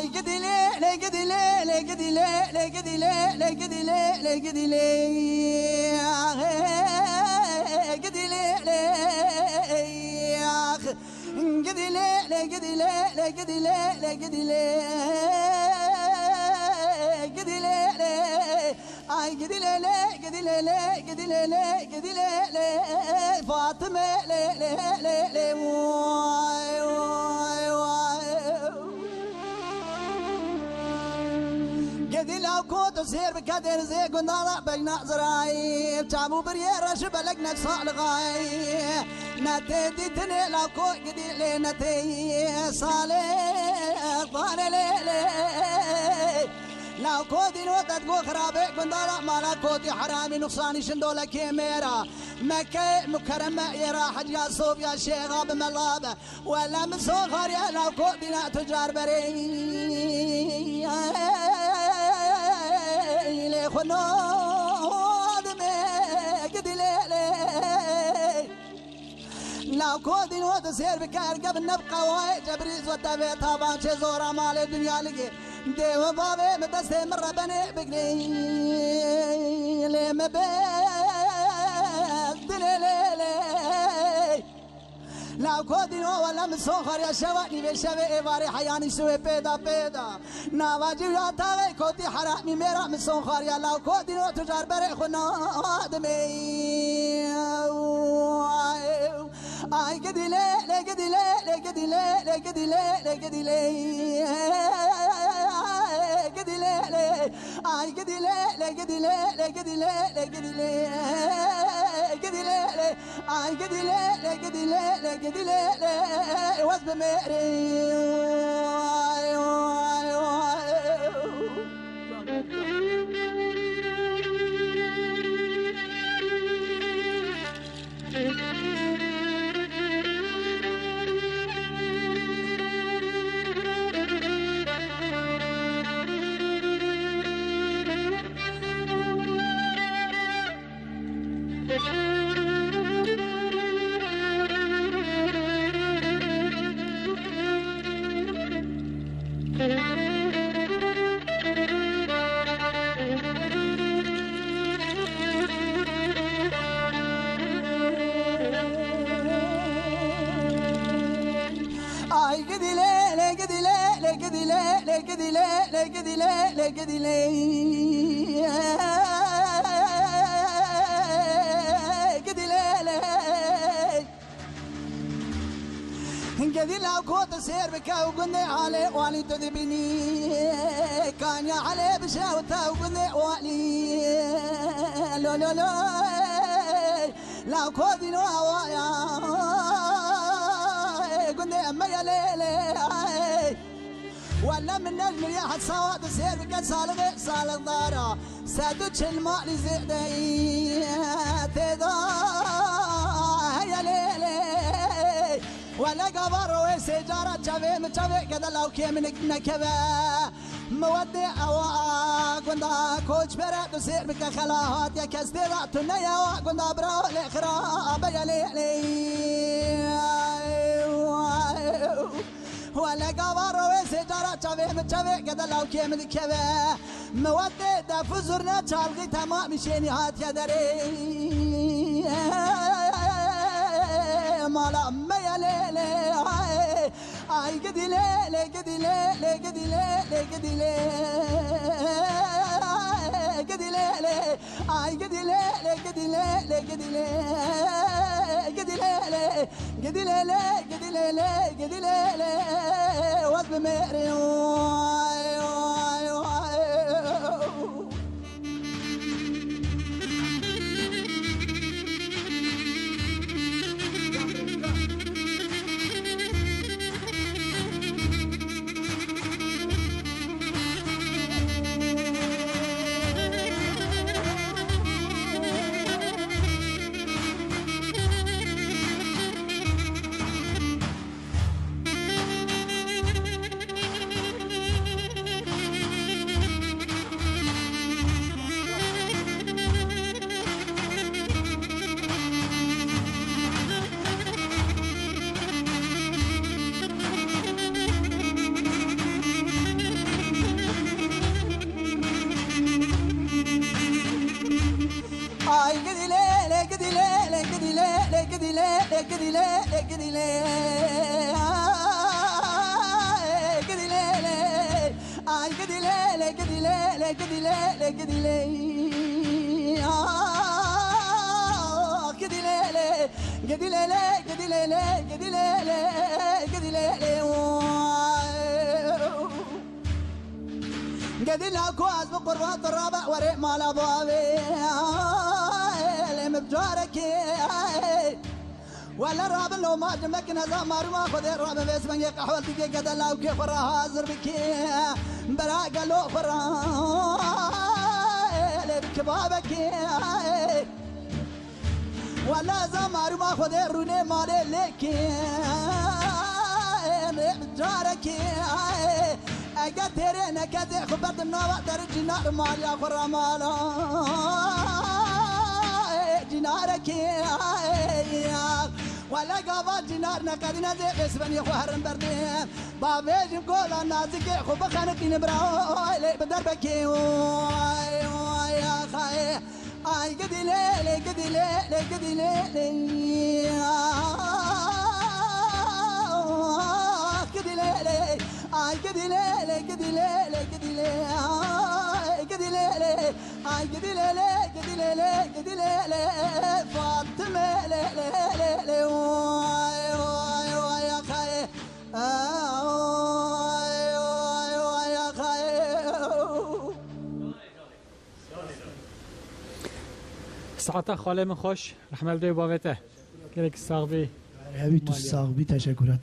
اي قدلي لي قدلي لي قدلي لي قدلي لي قدلي لي قدلي قدلي لي قدلي لي قدلي لي قدلي لي قدلي قدلي لي اي قدلي لي قدلي لي قدلي لي قدلي لي فاطمه لي لي لي لي واي واي واي قدي لو كنت سير بكدر زي قناطة بجنا زرايب تابو بريرة شبلقنا صالغاي نتي تني لو كنت قدي لي نتي صالح ضاني لي لو كودي نوتت قو خرابي قندارة مالا كودي حرامي نقصاني شندولة كيميرا مكة مكرمة يرا حج يا صوب يا شيخ بملابة ولا من صغر يا لو كودي نا تجار بري لي خنود قدي لي لو كودي نوت سير بكار قبل نبقى واي جبريز وتبي طبعا شي زورا مال الدنيا لقي ديو بابي مدسي مرة بني بقلي لي مبدلي لي لا كودينو ولا مسوخر يا شواني بشبه إيواري حياني سوي بيدا بيدا نواجي يا تاغي كودي حرامي ميرا مسوخر يا لا كودينو تجار بري خنا آدمي آي قدي لي قدي لي قدي لي قدي لي قدي لي قدي لي آي قدي لي قدي لي قدي لي قدي لي قدي لي آي قدي لي قدي لي قدي لي وزب ميري قدي لو كنت سير بك وقلني علي والي تذبني كان يا علي بشاوته وقلني والي لو لو لو لو كنت نوايا قلني أما يا ليلي ولا من نجم يا حد صوت سير بك صالغ دارا سادوش المالي زيدي تدا يا ليلي ولا قبر وسجارة شبه مشبه كذا لو كي من نكبة مودي أوا قندا كوش برا تسير بك خلاهات يا كستيرا تنيا قندا برا الإخراب يا ليلي ولا قبر وسجارة شبه مشبه كذا لو كي من نكبة مودي دفزرنا شالغي تمام شيني هات يا دري مالا ما يا ليلي اي قدي لي قدي لي قدي لي قدي لي قدي لي اي قدي لي قدي لي قدي لي قدي لي قدي لي قدي لي قدي لي وذب ميري قدي كواز بقربات الرابع وريق مال ابوابي مبجارك ولا راب لو ما جمك نزا ما خذ الراب بس من يقحول تجي قد الله وكيف هازر بك برا قالوا فرا بكبابك ولا زمار ما خذ الروني مال لك مبجارك أقدرنا كذا خبرت النوى درج نار مال يا فرا مالا جنارك ولا قابل جنارنا قدنا ذي اسبني خوهرن بردين بابيج نقول النازك خب خانك نبرا لي بدربك يا خاي اي قدي لي قدي لي قدي لي قدي لي اي قدي لي قدي لي قدي لي قدي لي اي قدي لي قدي لي قدي لي فاطمه لي يا خاي يا خاي ساعتا خاله من خوش رحمت الله بابته گرک ساغبی همی تو ساغبی تشکرات